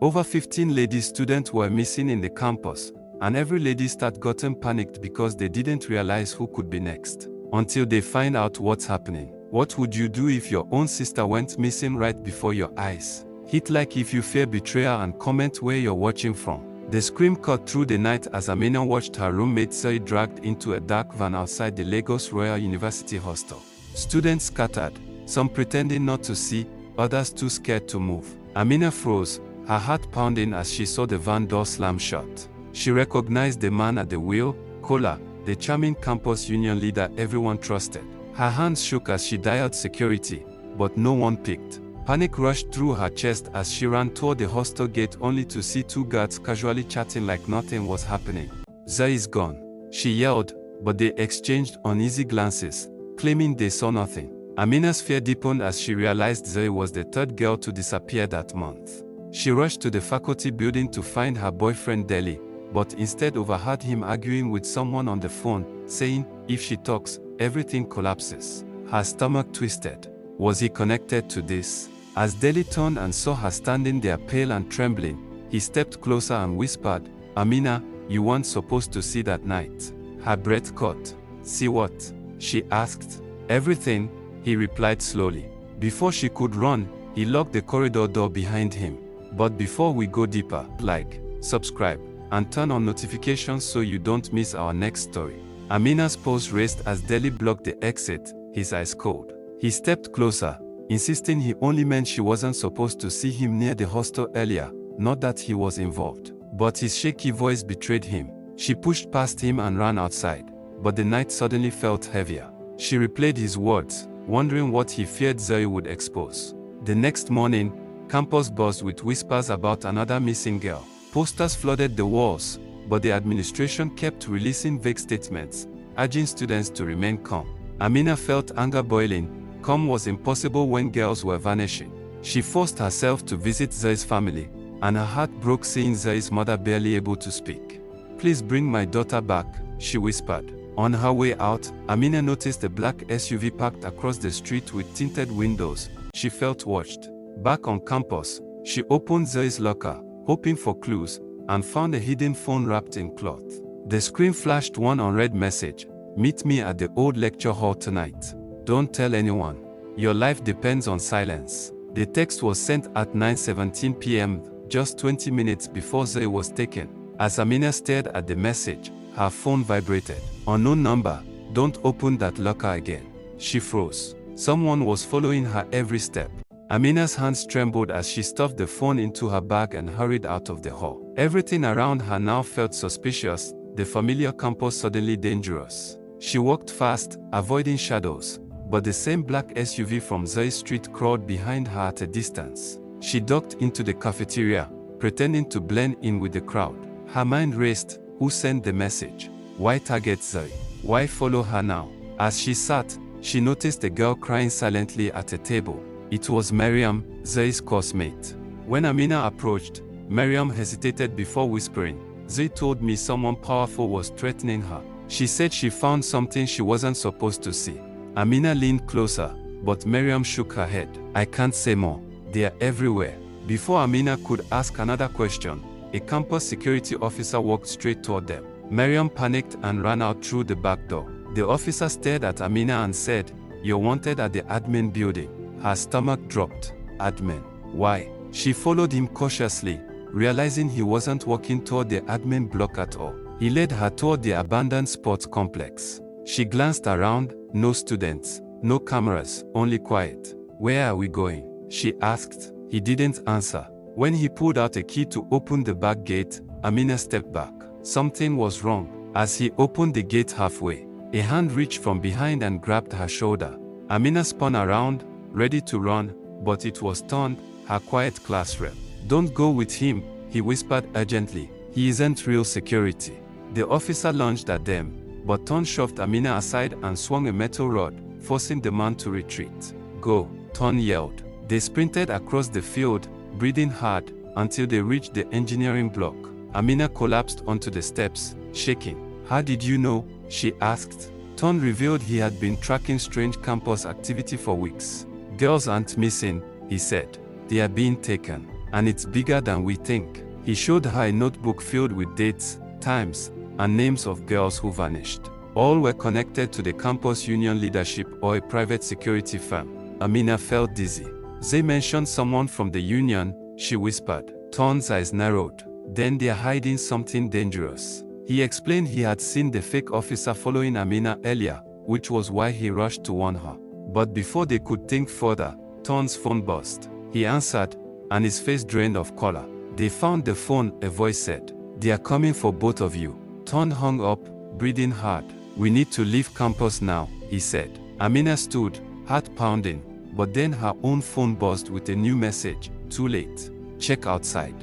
Over 15 lady students were missing in the campus, and every lady start gotten panicked because they didn't realize who could be next, until they find out what's happening. What would you do if your own sister went missing right before your eyes? Hit like if you fear betrayal and comment where you're watching from. The scream cut through the night as Amina watched her roommate Zoe dragged into a dark van outside the Lagos Royal University hostel. Students scattered, some pretending not to see, others too scared to move. Amina froze, her heart pounding as she saw the van door slam shut. She recognized the man at the wheel, Kola, the charming campus union leader everyone trusted. Her hands shook as she dialed security, but no one picked. Panic rushed through her chest as she ran toward the hostel gate only to see two guards casually chatting like nothing was happening. Zoe is gone, she yelled, but they exchanged uneasy glances, claiming they saw nothing. Amina's fear deepened as she realized Zoe was the third girl to disappear that month. She rushed to the faculty building to find her boyfriend Deli, but instead overheard him arguing with someone on the phone, saying, if she talks, everything collapses. Her stomach twisted. Was he connected to this? As Deli turned and saw her standing there pale and trembling, he stepped closer and whispered, Amina, you weren't supposed to see that night. Her breath caught. See what? She asked. Everything, he replied slowly. Before she could run, he locked the corridor door behind him. But before we go deeper, like, subscribe, and turn on notifications so you don't miss our next story. Amina's pulse raced as Deli blocked the exit, his eyes cold. He stepped closer, insisting he only meant she wasn't supposed to see him near the hostel earlier, not that he was involved. But his shaky voice betrayed him. She pushed past him and ran outside, but the night suddenly felt heavier. She replayed his words, wondering what he feared Zoe would expose. The next morning, campus buzzed with whispers about another missing girl. Posters flooded the walls, but the administration kept releasing vague statements, urging students to remain calm. Amina felt anger boiling. Calm was impossible when girls were vanishing. She forced herself to visit Zoe's family, and her heart broke seeing Zoe's mother barely able to speak. Please bring my daughter back, she whispered. On her way out, Amina noticed a black SUV parked across the street with tinted windows. She felt watched. Back on campus, she opened Zoe's locker, hoping for clues, and found a hidden phone wrapped in cloth. The screen flashed one unread message. Meet me at the old lecture hall tonight. Don't tell anyone. Your life depends on silence. The text was sent at 9:17 p.m., just 20 minutes before Zoe was taken. As Amina stared at the message, her phone vibrated. Unknown number, don't open that locker again. She froze. Someone was following her every step. Amina's hands trembled as she stuffed the phone into her bag and hurried out of the hall. Everything around her now felt suspicious, the familiar campus suddenly dangerous. She walked fast, avoiding shadows, but the same black SUV from Zoe's street crawled behind her at a distance. She ducked into the cafeteria, pretending to blend in with the crowd. Her mind raced. Who sent the message? Why target Zoe? Why follow her now? As she sat, she noticed a girl crying silently at a table. It was Miriam, Zoe's course mate. When Amina approached, Miriam hesitated before whispering, Zoe told me someone powerful was threatening her. She said she found something she wasn't supposed to see. Amina leaned closer, but Miriam shook her head. I can't say more. They are everywhere. Before Amina could ask another question, a campus security officer walked straight toward them. Miriam panicked and ran out through the back door. The officer stared at Amina and said, You're wanted at the admin building. Her stomach dropped. Admin. Why? She followed him cautiously, realizing he wasn't walking toward the admin block at all. He led her toward the abandoned sports complex. She glanced around. No students, no cameras, only quiet. Where are we going? She asked. He didn't answer. When he pulled out a key to open the back gate, Amina stepped back. Something was wrong. As he opened the gate halfway, a hand reached from behind and grabbed her shoulder. Amina spun around, ready to run, but it was Ton, her quiet class rep. Don't go with him, he whispered urgently. He isn't real security. The officer lunged at them, but Ton shoved Amina aside and swung a metal rod, forcing the man to retreat. Go, Ton yelled. They sprinted across the field, breathing hard, until they reached the engineering block. Amina collapsed onto the steps, shaking. How did you know? She asked. Ton revealed he had been tracking strange campus activity for weeks. Girls aren't missing, he said. They are being taken. and it's bigger than we think." He showed her a notebook filled with dates, times, and names of girls who vanished. All were connected to the campus union leadership or a private security firm. Amina felt dizzy. "They mentioned someone from the union," she whispered. Ton's eyes narrowed. "Then they're hiding something dangerous." He explained he had seen the fake officer following Amina earlier, which was why he rushed to warn her. But before they could think further, Ton's phone buzzed. He answered, and his face drained of color. "They found the phone," a voice said. "They are coming for both of you." Ton hung up, breathing hard. "We need to leave campus now," he said. Amina stood, heart pounding, but then her own phone buzzed with a new message. "Too late. Check outside."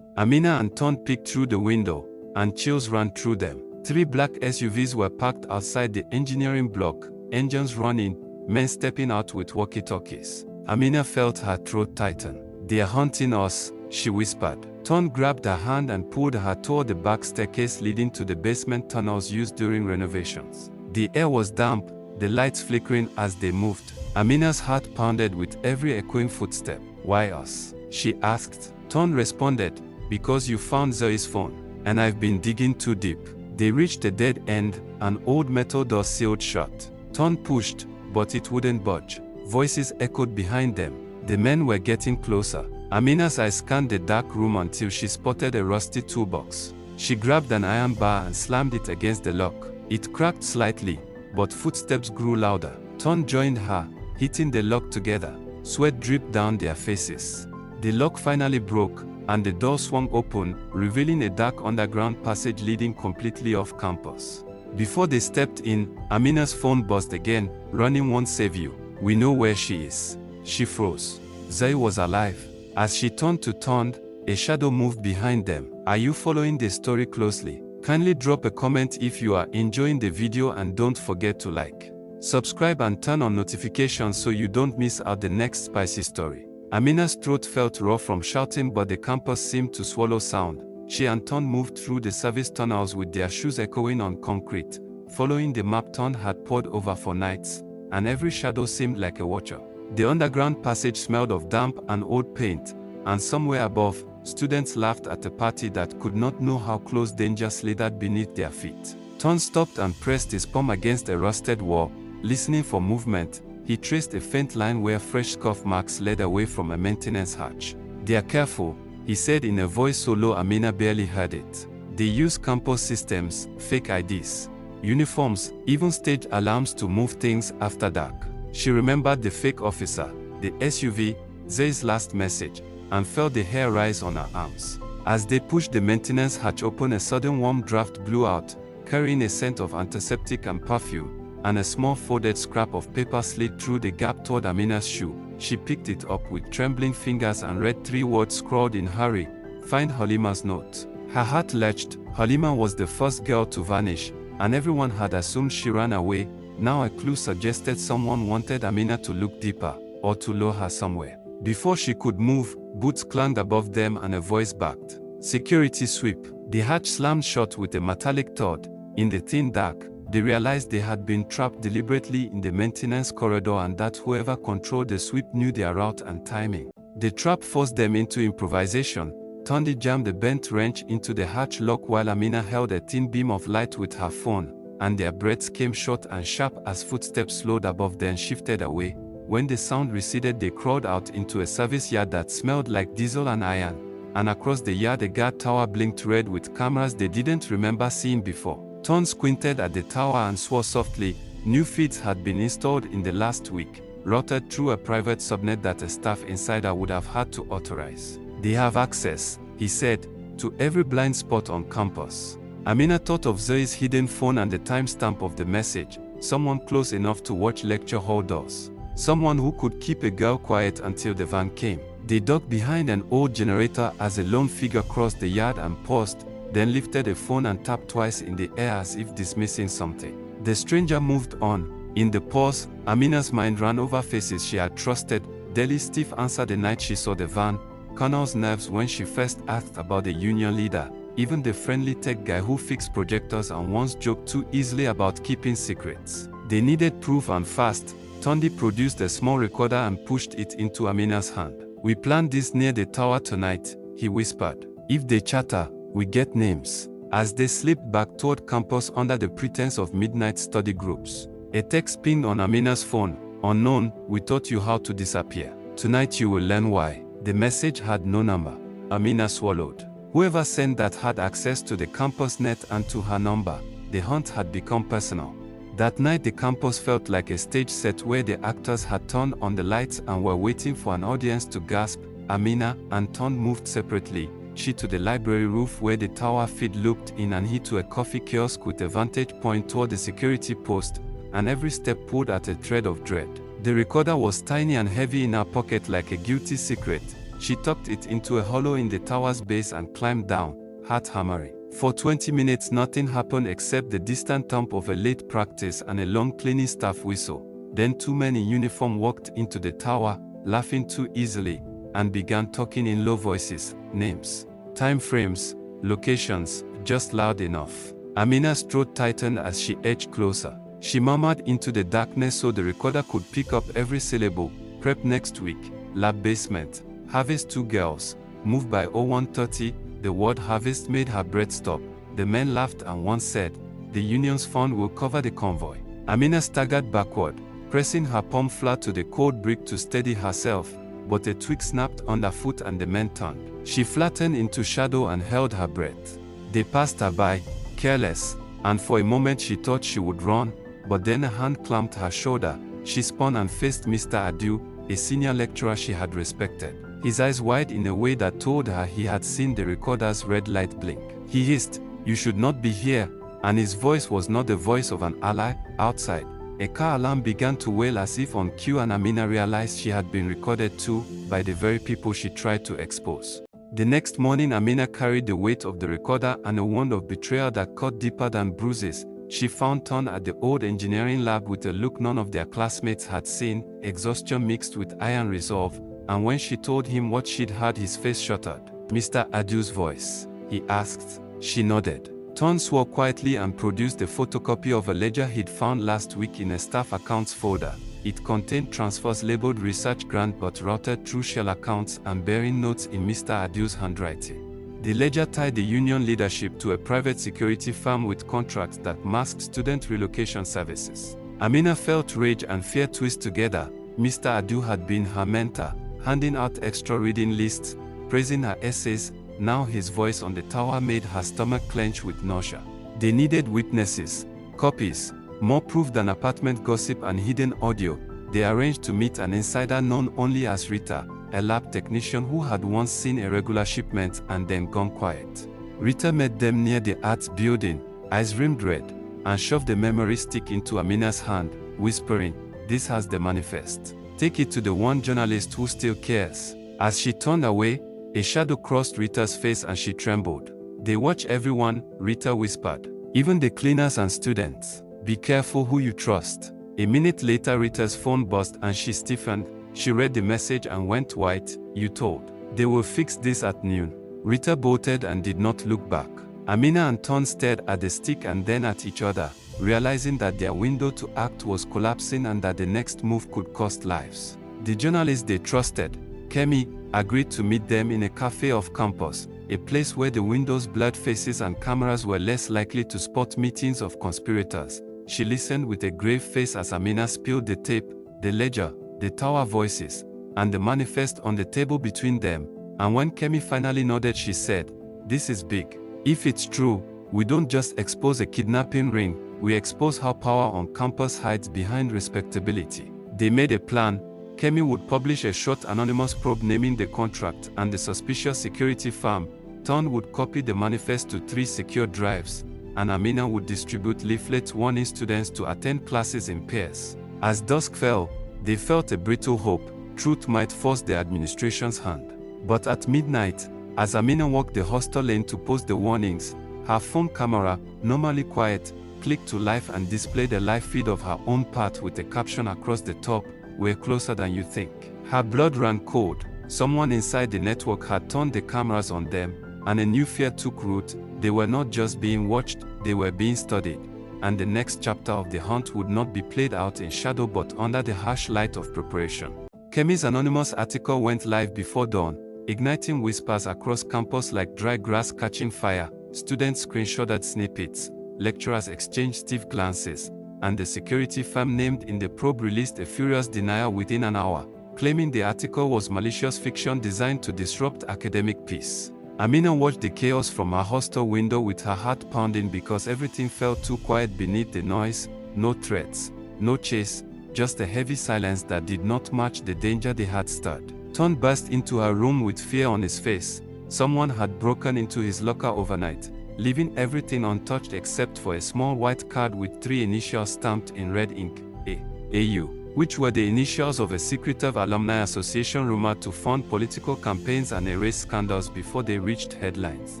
Amina and Ton peeked through the window, and chills ran through them. 3 black SUVs were parked outside the engineering block, engines running, men stepping out with walkie-talkies. Amina felt her throat tighten. "They are hunting us," she whispered. Ton grabbed her hand and pulled her toward the back staircase leading to the basement tunnels used during renovations. The air was damp, the lights flickering as they moved. Amina's heart pounded with every echoing footstep. "Why us?" she asked. Ton responded, "Because you found Zoe's phone, and I've been digging too deep." They reached a dead end, an old metal door sealed shut. Ton pushed, but it wouldn't budge. Voices echoed behind them. The men were getting closer. Amina's eyes scanned the dark room until she spotted a rusty toolbox. She grabbed an iron bar and slammed it against the lock. It cracked slightly, but footsteps grew louder. Ton joined her, hitting the lock together. Sweat dripped down their faces. The lock finally broke, and the door swung open, revealing a dark underground passage leading completely off campus. Before they stepped in, Amina's phone buzzed again. "Running won't save you. We know where she is." She froze. Zoe was alive. As she turned to Ton, a shadow moved behind them. Are you following the story closely? Kindly drop a comment if you are enjoying the video, and don't forget to like, subscribe and turn on notifications so you don't miss out the next spicy story. Amina's throat felt raw from shouting, but the campus seemed to swallow sound. She and Ton moved through the service tunnels with their shoes echoing on concrete, following the map Ton had pored over for nights, and every shadow seemed like a watcher. The underground passage smelled of damp and old paint, and somewhere above, students laughed at a party that could not know how close danger slithered beneath their feet. Ton stopped and pressed his palm against a rusted wall, listening for movement. He traced a faint line where fresh scuff marks led away from a maintenance hatch. "They are careful," he said in a voice so low Amina barely heard it. "They use campus systems, fake IDs, uniforms, even staged alarms to move things after dark." She remembered the fake officer, the SUV, Zay's last message, and felt the hair rise on her arms. As they pushed the maintenance hatch open, a sudden warm draft blew out, carrying a scent of antiseptic and perfume, and a small folded scrap of paper slid through the gap toward Amina's shoe. She picked it up with trembling fingers and read 3 words scrawled in hurry: "Find Halima's note." Her heart lurched. Halima was the first girl to vanish, and everyone had assumed she ran away. Now a clue suggested someone wanted Amina to look deeper, or to lure her somewhere. Before she could move, boots clanged above them and a voice barked. "Security sweep." The hatch slammed shut with a metallic thud. In the thin dark, they realized they had been trapped deliberately in the maintenance corridor, and that whoever controlled the sweep knew their route and timing. The trap forced them into improvisation. Tondi jammed a bent wrench into the hatch lock while Amina held a thin beam of light with her phone, and their breaths came short and sharp as footsteps slowed above then shifted away. When the sound receded, they crawled out into a service yard that smelled like diesel and iron, and across the yard a guard tower blinked red with cameras they didn't remember seeing before. Ton squinted at the tower and swore softly. New feeds had been installed in the last week, routed through a private subnet that a staff insider would have had to authorize. "They have access," he said, "to every blind spot on campus." Amina thought of Zoe's hidden phone and the timestamp of the message. Someone close enough to watch lecture hall doors. Someone who could keep a girl quiet until the van came. They ducked behind an old generator as a lone figure crossed the yard and paused, then lifted a phone and tapped twice in the air as if dismissing something. The stranger moved on. In the pause, Amina's mind ran over faces she had trusted. Deli Steve answered the night she saw the van. Connell's nerves when she first asked about the union leader. Even the friendly tech guy who fixed projectors and once joked too easily about keeping secrets. They needed proof, and fast. Tondi produced a small recorder and pushed it into Amina's hand. "We planned this near the tower tonight," he whispered. If they chatter, we get names. As they slipped back toward campus under the pretense of midnight study groups, a text pinged on Amina's phone. Unknown, we taught you how to disappear. Tonight you will learn why. The message had no number. Amina swallowed. Whoever sent that had access to the campus net and to her number. The hunt had become personal. That night the campus felt like a stage set where the actors had turned on the lights and were waiting for an audience to gasp. Amina and Ton moved separately, she to the library roof where the tower feed looped in and he to a coffee kiosk with a vantage point toward the security post, and every step pulled at a thread of dread. The recorder was tiny and heavy in her pocket like a guilty secret. She tucked it into a hollow in the tower's base and climbed down, heart hammering. For 20 minutes nothing happened except the distant thump of a late practice and a long cleaning staff whistle. Then two men in uniform walked into the tower, laughing too easily, and began talking in low voices, names, time frames, locations, just loud enough. Amina's throat tightened as she edged closer. She murmured into the darkness so the recorder could pick up every syllable. Prep next week, lab basement, harvest 2 girls, move by 01:30. The word harvest made her breath stop. The men laughed and one said, the union's fund will cover the convoy. Amina staggered backward, pressing her palm flat to the cold brick to steady herself, but a twig snapped underfoot and the men turned. She flattened into shadow and held her breath. They passed her by, careless, and for a moment she thought she would run, but then a hand clamped her shoulder. She spun and faced Mr. Adu, a senior lecturer she had respected. His eyes wide in a way that told her he had seen the recorder's red light blink. He hissed, you should not be here, and his voice was not the voice of an ally. Outside, a car alarm began to wail as if on cue, and Amina realized she had been recorded too, by the very people she tried to expose. The next morning Amina carried the weight of the recorder and a wound of betrayal that cut deeper than bruises. She found Ton at the old engineering lab with a look none of their classmates had seen, exhaustion mixed with iron resolve, and when she told him what she'd heard his face shuttered. Mr. Adu's voice, he asked. She nodded. Ton swore quietly and produced a photocopy of a ledger he'd found last week in a staff accounts folder. It contained transfers labeled research grant but routed through shell accounts and bearing notes in Mr. Adu's handwriting. The ledger tied the union leadership to a private security firm with contracts that masked student relocation services. Amina felt rage and fear twist together. Mr. Adu had been her mentor, handing out extra reading lists, praising her essays. Now his voice on the tower made her stomach clench with nausea. They needed witnesses, copies, more proof than apartment gossip and hidden audio. They arranged to meet an insider known only as Rita, a lab technician who had once seen a regular shipment and then gone quiet. Rita met them near the arts building, eyes rimmed red, and shoved a memory stick into Amina's hand, whispering, this has the manifest. Take it to the one journalist who still cares. As she turned away, a shadow crossed Rita's face and she trembled. They watch everyone, Rita whispered. Even the cleaners and students. Be careful who you trust. A minute later Rita's phone buzzed and she stiffened. She read the message and went white. You told. They will fix this at noon. Rita bolted and did not look back. Amina and Ton stared at the stick and then at each other, realizing that their window to act was collapsing and that the next move could cost lives. The journalist they trusted, Kemi, agreed to meet them in a cafe off campus, a place where the windows blurred faces and cameras were less likely to spot meetings of conspirators. She listened with a grave face as Amina spilled the tape, the ledger, the tower voices, and the manifest on the table between them, and when Kemi finally nodded she said, this is big. If it's true, we don't just expose a kidnapping ring, we expose how power on campus hides behind respectability. They made a plan. Kemi would publish a short anonymous probe naming the contract and the suspicious security firm. Ton would copy the manifest to 3 secure drives, and Amina would distribute leaflets warning students to attend classes in pairs. As dusk fell, they felt a brittle hope. Truth might force the administration's hand. But at midnight, as Amina walked the hostel lane to post the warnings, her phone camera, normally quiet, clicked to life and displayed a live feed of her own part with a caption across the top, "We're closer than you think." Her blood ran cold. Someone inside the network had turned the cameras on them, and a new fear took root. They were not just being watched, they were being studied. And the next chapter of the hunt would not be played out in shadow but under the harsh light of preparation. Kemi's anonymous article went live before dawn. igniting whispers across campus like dry grass catching fire. Students screenshotted snippets, lecturers exchanged stiff glances, and the security firm named in the probe released a furious denial within an hour, claiming the article was malicious fiction designed to disrupt academic peace. Amina watched the chaos from her hostel window with her heart pounding because everything felt too quiet beneath the noise. No threats, no chase, just a heavy silence that did not match the danger they had stirred. Ton burst into her room with fear on his face. Someone had broken into his locker overnight, leaving everything untouched except for a small white card with 3 initials stamped in red ink, AU, which were the initials of a secretive alumni association rumored to fund political campaigns and erase scandals before they reached headlines.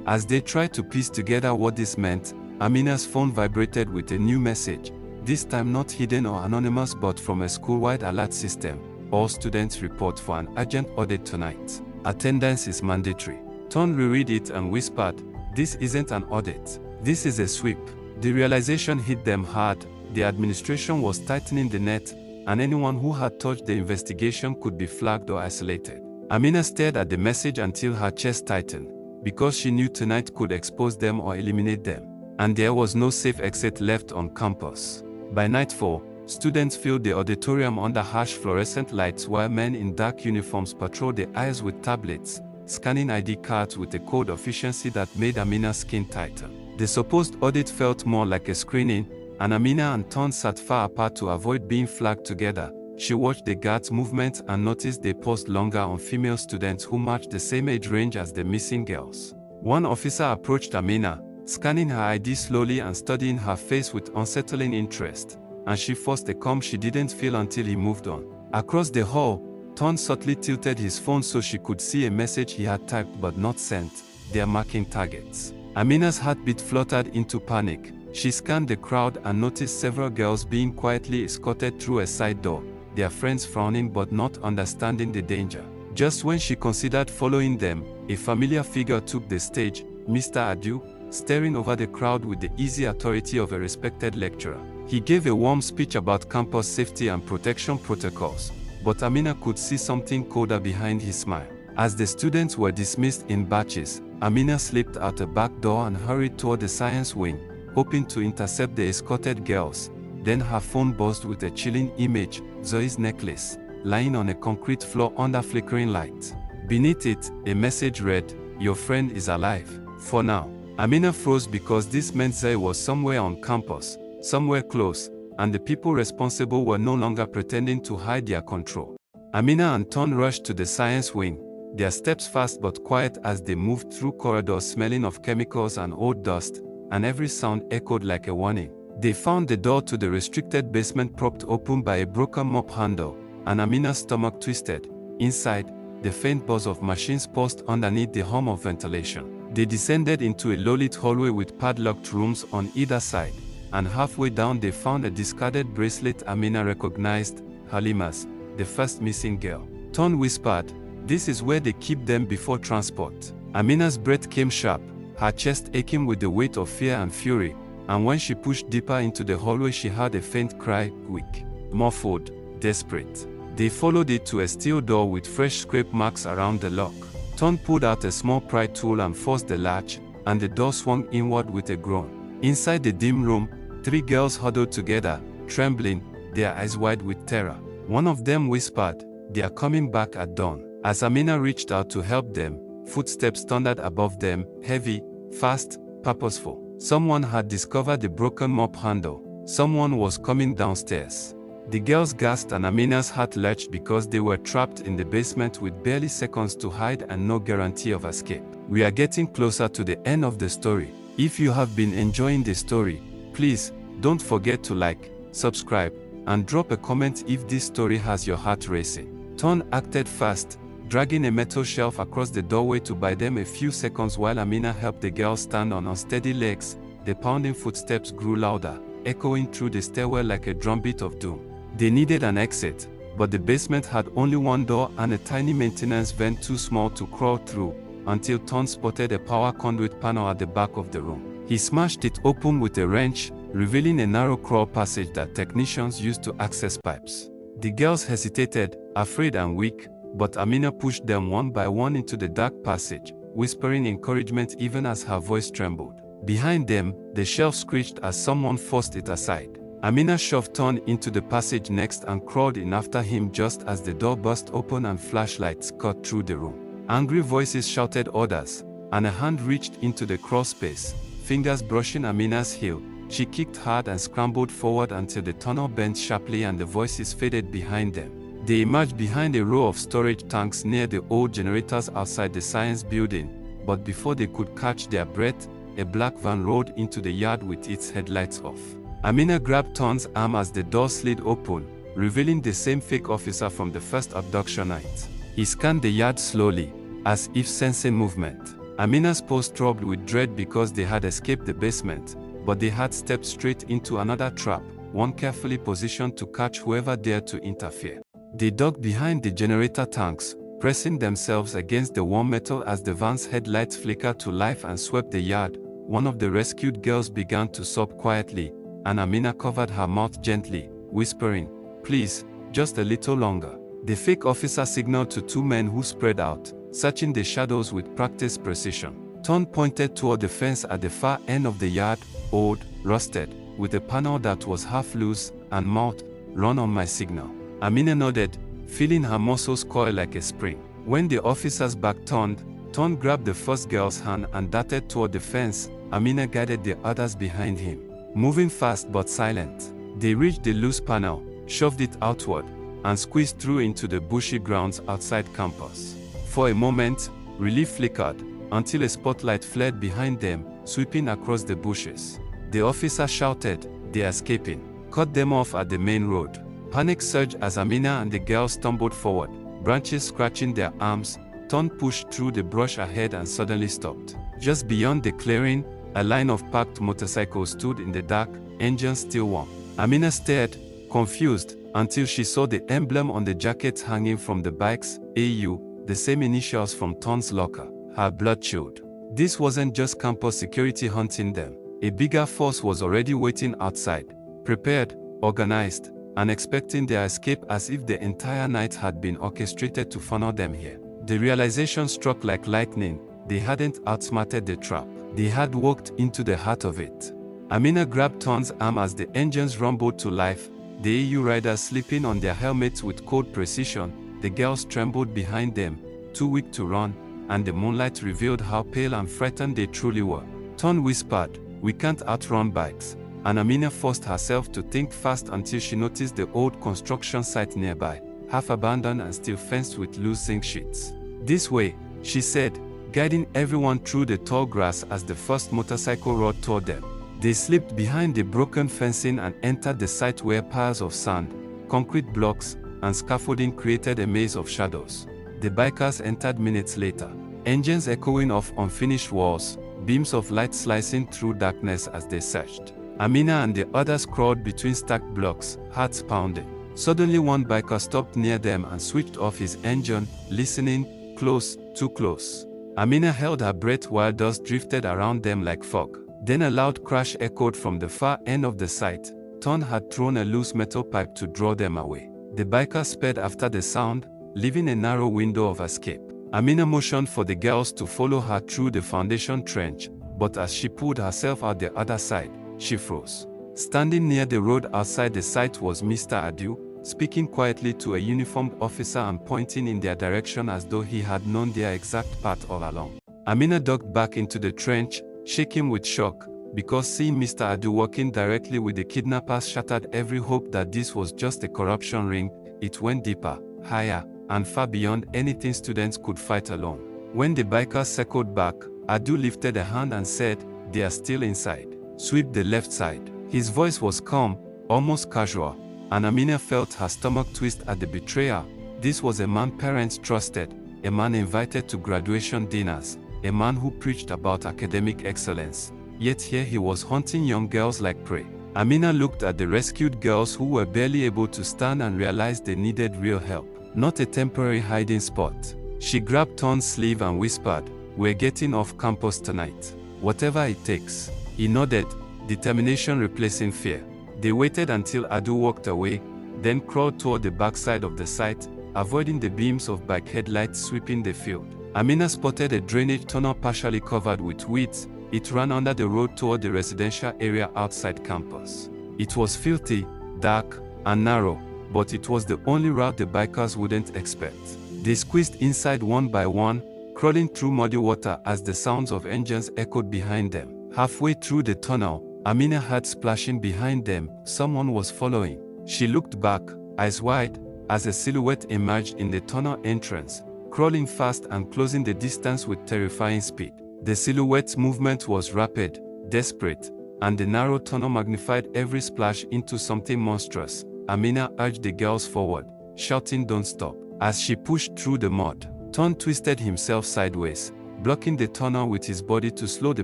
As they tried to piece together what this meant, Amina's phone vibrated with a new message, this time not hidden or anonymous but from a school-wide alert system. All students report for an urgent audit tonight. Attendance is mandatory. Ton reread it and whispered, "This isn't an audit. This is a sweep." The realization hit them hard. The administration was tightening the net, and anyone who had touched the investigation could be flagged or isolated. Amina stared at the message until her chest tightened, because she knew tonight could expose them or eliminate them, and there was no safe exit left on campus. By nightfall, students filled the auditorium under harsh fluorescent lights while men in dark uniforms patrolled the aisles with tablets, scanning ID cards with a code efficiency that made Amina's skin tighten. The supposed audit felt more like a screening, and Amina and Ton sat far apart to avoid being flagged together. She watched the guards' movements and noticed they paused longer on female students who matched the same age range as the missing girls. One officer approached Amina, scanning her ID slowly and studying her face with unsettling interest, and she forced a calm she didn't feel until he moved on. Across the hall, Ton subtly tilted his phone so she could see a message he had typed but not sent. They are marking targets. Amina's heartbeat fluttered into panic. She scanned the crowd and noticed several girls being quietly escorted through a side door, their friends frowning but not understanding the danger. Just when she considered following them, a familiar figure took the stage, Mr. Adu, staring over the crowd with the easy authority of a respected lecturer. He gave a warm speech about campus safety and protection protocols, but Amina could see something colder behind his smile. As the students were dismissed in batches, Amina slipped out a back door and hurried toward the science wing, hoping to intercept the escorted girls. Then her phone buzzed with a chilling image, Zoe's necklace, lying on a concrete floor under flickering light. Beneath it, a message read, "Your friend is alive, for now." Amina froze because this meant Zoe was somewhere on campus, somewhere close, and the people responsible were no longer pretending to hide their control. Amina and Ton rushed to the science wing, their steps fast but quiet as they moved through corridors smelling of chemicals and old dust, and every sound echoed like a warning. They found the door to the restricted basement propped open by a broken mop handle, and Amina's stomach twisted. Inside, the faint buzz of machines pulsed underneath the hum of ventilation. They descended into a low-lit hallway with padlocked rooms on either side, and halfway down they found a discarded bracelet Amina recognized, Halima's, the first missing girl. Ton whispered, "This is where they keep them before transport." Amina's breath came sharp, her chest aching with the weight of fear and fury, and when she pushed deeper into the hallway she heard a faint cry, weak, muffled, desperate. They followed it to a steel door with fresh scrape marks around the lock. Ton pulled out a small pry tool and forced the latch, and the door swung inward with a groan. Inside the dim room, 3 girls huddled together, trembling, their eyes wide with terror. One of them whispered, "They are coming back at dawn." As Amina reached out to help them, footsteps thundered above them, heavy, fast, purposeful. Someone had discovered the broken mop handle. Someone was coming downstairs. The girls gasped and Amina's heart lurched because they were trapped in the basement with barely seconds to hide and no guarantee of escape. We are getting closer to the end of the story. If you have been enjoying the story, please don't forget to like, subscribe, and drop a comment if this story has your heart racing. Ton acted fast, dragging a metal shelf across the doorway to buy them a few seconds while Amina helped the girls stand on unsteady legs. The pounding footsteps grew louder, echoing through the stairwell like a drumbeat of doom. They needed an exit, but the basement had only one door and a tiny maintenance vent too small to crawl through, until Ton spotted a power conduit panel at the back of the room. He smashed it open with a wrench, revealing a narrow crawl passage that technicians used to access pipes. The girls hesitated, afraid and weak, but Amina pushed them one by one into the dark passage, whispering encouragement even as her voice trembled. Behind them, the shelf screeched as someone forced it aside. Amina shoved Ton into the passage next and crawled in after him just as the door burst open and flashlights cut through the room. Angry voices shouted orders, and a hand reached into the crawl space, fingers brushing Amina's heel. She kicked hard and scrambled forward until the tunnel bent sharply and the voices faded behind them. They emerged behind a row of storage tanks near the old generators outside the science building, but before they could catch their breath, a black van rolled into the yard with its headlights off. Amina grabbed Ton's arm as the door slid open, revealing the same fake officer from the first abduction night. He scanned the yard slowly, as if sensing movement. Amina's pulse throbbed with dread because they had escaped the basement, but they had stepped straight into another trap, one carefully positioned to catch whoever dared to interfere. They dug behind the generator tanks, pressing themselves against the warm metal as the van's headlights flickered to life and swept the yard. One of the rescued girls began to sob quietly, and Amina covered her mouth gently, whispering, "Please, just a little longer." The fake officer signaled to two men who spread out, searching the shadows with practiced precision. Ton pointed toward the fence at the far end of the yard, old, rusted, with a panel that was half loose, and mouthed, "Run on my signal." Amina nodded, feeling her muscles coil like a spring. When the officer's back turned, Ton grabbed the first girl's hand and darted toward the fence. Amina guided the others behind him. Moving fast but silent, they reached the loose panel, shoved it outward, and squeezed through into the bushy grounds outside campus. For a moment, relief flickered, until a spotlight flared behind them, sweeping across the bushes. The officer shouted, "They're escaping." Cut them off at the main road. Panic surged as Amina and the girls stumbled forward, branches scratching their arms. Ton pushed through the brush ahead and suddenly stopped. Just beyond the clearing, a line of parked motorcycles stood in the dark, engines still warm. Amina stared, confused, until she saw the emblem on the jackets hanging from the bikes, AU, the same initials from Ton's locker. Her blood chilled. This wasn't just campus security hunting them. A bigger force was already waiting outside, prepared, organized, and expecting their escape as if the entire night had been orchestrated to funnel them here. The realization struck like lightning. They hadn't outsmarted the trap. They had walked into the heart of it. Amina grabbed Ton's arm as the engines rumbled to life, the AU riders slipping on their helmets with cold precision. The girls trembled behind them, too weak to run, and the moonlight revealed how pale and frightened they truly were. Ton whispered, "We can't outrun bikes," and Amina forced herself to think fast until she noticed the old construction site nearby, half abandoned and still fenced with loose zinc sheets. "This way," she said, guiding everyone through the tall grass as the first motorcycle roared toward them. They slipped behind the broken fencing and entered the site where piles of sand, concrete blocks, and scaffolding created a maze of shadows. The bikers entered minutes later, engines echoing off unfinished walls, beams of light slicing through darkness as they searched. Amina and the others crawled between stacked blocks, hearts pounding. Suddenly one biker stopped near them and switched off his engine, listening, close, too close. Amina held her breath while dust drifted around them like fog. Then a loud crash echoed from the far end of the site. Ton had thrown a loose metal pipe to draw them away. The biker sped after the sound, leaving a narrow window of escape. Amina motioned for the girls to follow her through the foundation trench, but as she pulled herself out the other side, she froze. Standing near the road outside the site was Mr. Adu, speaking quietly to a uniformed officer and pointing in their direction as though he had known their exact path all along. Amina ducked back into the trench, shaking with shock, because seeing Mr. Adu walking directly with the kidnappers shattered every hope that this was just a corruption ring. It went deeper, higher, and far beyond anything students could fight alone. When the bikers circled back, Adu lifted a hand and said, "They are still inside. Sweep the left side." His voice was calm, almost casual, and Amina felt her stomach twist at the betrayal. This was a man parents trusted, a man invited to graduation dinners, a man who preached about academic excellence. Yet here he was hunting young girls like prey. Amina looked at the rescued girls who were barely able to stand and realized they needed real help, not a temporary hiding spot. She grabbed Ton's sleeve and whispered, "We're getting off campus tonight. Whatever it takes." He nodded, determination replacing fear. They waited until Adu walked away, then crawled toward the backside of the site, avoiding the beams of bike headlights sweeping the field. Amina spotted a drainage tunnel partially covered with weeds. It ran under the road toward the residential area outside campus. It was filthy, dark, and narrow, but it was the only route the bikers wouldn't expect. They squeezed inside one by one, crawling through muddy water as the sounds of engines echoed behind them. Halfway through the tunnel, Amina heard splashing behind them. Someone was following. She looked back, eyes wide, as a silhouette emerged in the tunnel entrance, crawling fast and closing the distance with terrifying speed. The silhouette's movement was rapid, desperate, and the narrow tunnel magnified every splash into something monstrous. Amina urged the girls forward, shouting, "Don't stop." As she pushed through the mud, Ton twisted himself sideways, blocking the tunnel with his body to slow the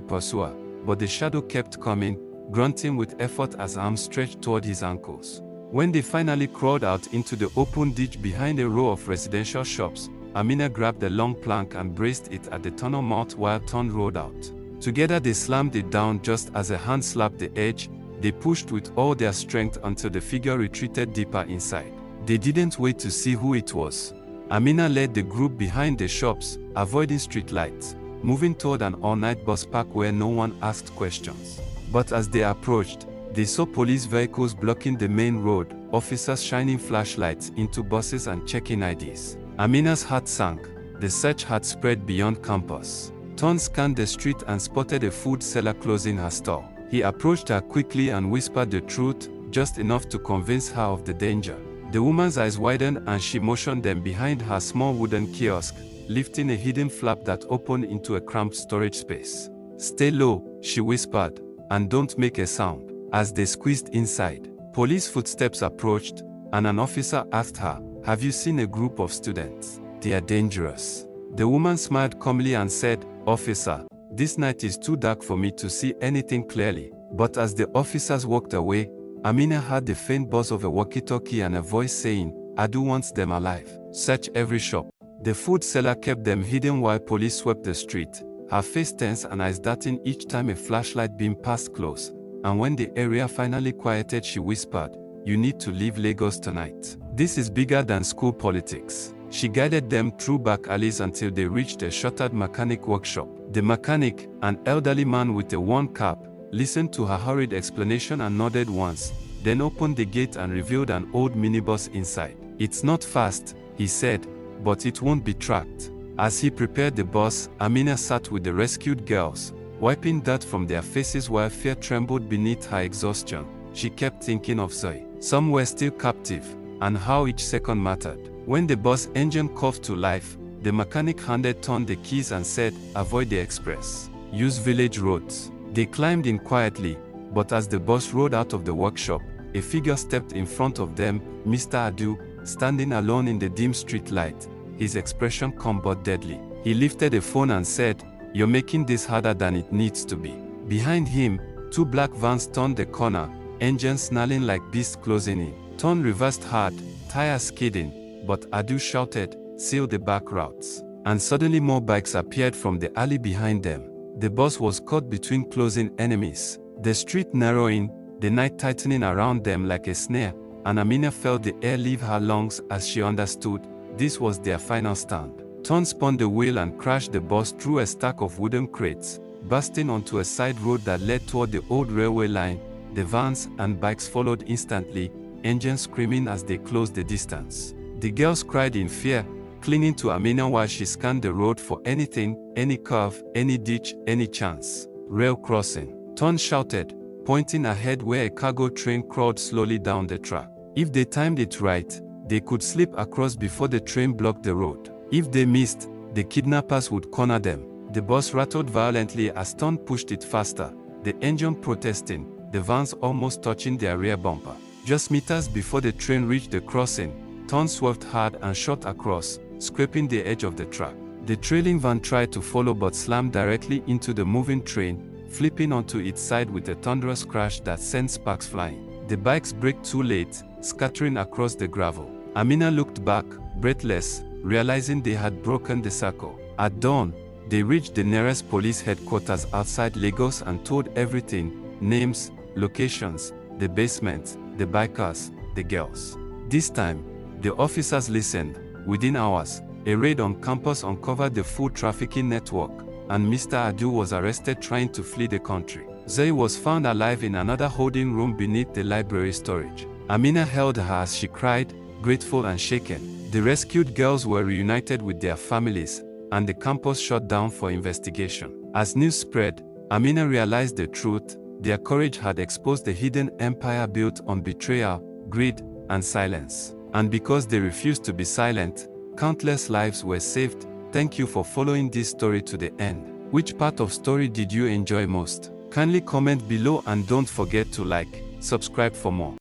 pursuer, but the shadow kept coming, grunting with effort as arms stretched toward his ankles. When they finally crawled out into the open ditch behind a row of residential shops, Amina grabbed a long plank and braced it at the tunnel mouth while Ton rode out. Together they slammed it down just as a hand slapped the edge. They pushed with all their strength until the figure retreated deeper inside. They didn't wait to see who it was. Amina led the group behind the shops, avoiding street lights, moving toward an all-night bus park where no one asked questions. But as they approached, they saw police vehicles blocking the main road, officers shining flashlights into buses and checking IDs. Amina's heart sank. The search had spread beyond campus. Ton scanned the street and spotted a food seller closing her store. He approached her quickly and whispered the truth, just enough to convince her of the danger. The woman's eyes widened and she motioned them behind her small wooden kiosk, lifting a hidden flap that opened into a cramped storage space. "Stay low," she whispered, "and don't make a sound." As they squeezed inside, police footsteps approached, and an officer asked her, "Have you seen a group of students? They are dangerous." The woman smiled calmly and said, "Officer, this night is too dark for me to see anything clearly." But as the officers walked away, Amina heard the faint buzz of a walkie-talkie and a voice saying, "Adu wants them alive. Search every shop." The food seller kept them hidden while police swept the street, her face tense and eyes darting each time a flashlight beam passed close. And when the area finally quieted, she whispered, "You need to leave Lagos tonight. This is bigger than school politics." She guided them through back alleys until they reached a shuttered mechanic workshop. The mechanic, an elderly man with a worn cap, listened to her hurried explanation and nodded once, then opened the gate and revealed an old minibus inside. "It's not fast," he said, "but it won't be tracked." As he prepared the bus, Amina sat with the rescued girls, wiping dirt from their faces while fear trembled beneath her exhaustion. She kept thinking of Zoe. Some were still captive, and how each second mattered. When the bus engine coughed to life, the mechanic handed Ton the keys and said, "Avoid the express. Use village roads." They climbed in quietly, but as the bus rode out of the workshop, a figure stepped in front of them, Mr. Adu, standing alone in the dim street light, his expression calm but deadly. He lifted a phone and said, "You're making this harder than it needs to be." Behind him, two black vans turned the corner, engines snarling like beasts closing in. Ton reversed hard, tires skidding, but Adu shouted, "Seal the back routes." And suddenly more bikes appeared from the alley behind them. The bus was caught between closing enemies, the street narrowing, the night tightening around them like a snare, and Amina felt the air leave her lungs as she understood this was their final stand. Ton spun the wheel and crashed the bus through a stack of wooden crates, bursting onto a side road that led toward the old railway line. The vans and bikes followed instantly, engines screaming as they closed the distance. The girls cried in fear, clinging to Amina while she scanned the road for anything, any curve, any ditch, any chance. "Rail crossing," Ton shouted, pointing ahead where a cargo train crawled slowly down the track. If they timed it right, they could slip across before the train blocked the road. If they missed, the kidnappers would corner them. The bus rattled violently as Ton pushed it faster, the engine protesting, the vans almost touching their rear bumper. Just meters before the train reached the crossing, Ton swerved hard and shot across, scraping the edge of the track. The trailing van tried to follow but slammed directly into the moving train, flipping onto its side with a thunderous crash that sent sparks flying. The bikes braked too late, scattering across the gravel. Amina looked back, breathless, realizing they had broken the circle. At dawn, they reached the nearest police headquarters outside Lagos and told everything: names, locations, the basement, the bikers, the girls. This time, the officers listened, Within hours, a raid on campus uncovered the full trafficking network, and Mr. Adu was arrested trying to flee the country. Zoe was found alive in another holding room beneath the library storage. Amina held her as she cried, grateful and shaken. The rescued girls were reunited with their families, and the campus shut down for investigation. As news spread, Amina realized the truth. Their courage had exposed the hidden empire built on betrayal, greed, and silence. And because they refused to be silent, countless lives were saved. Thank you for following this story to the end. Which part of story did you enjoy most? Kindly comment below and don't forget to like, subscribe for more.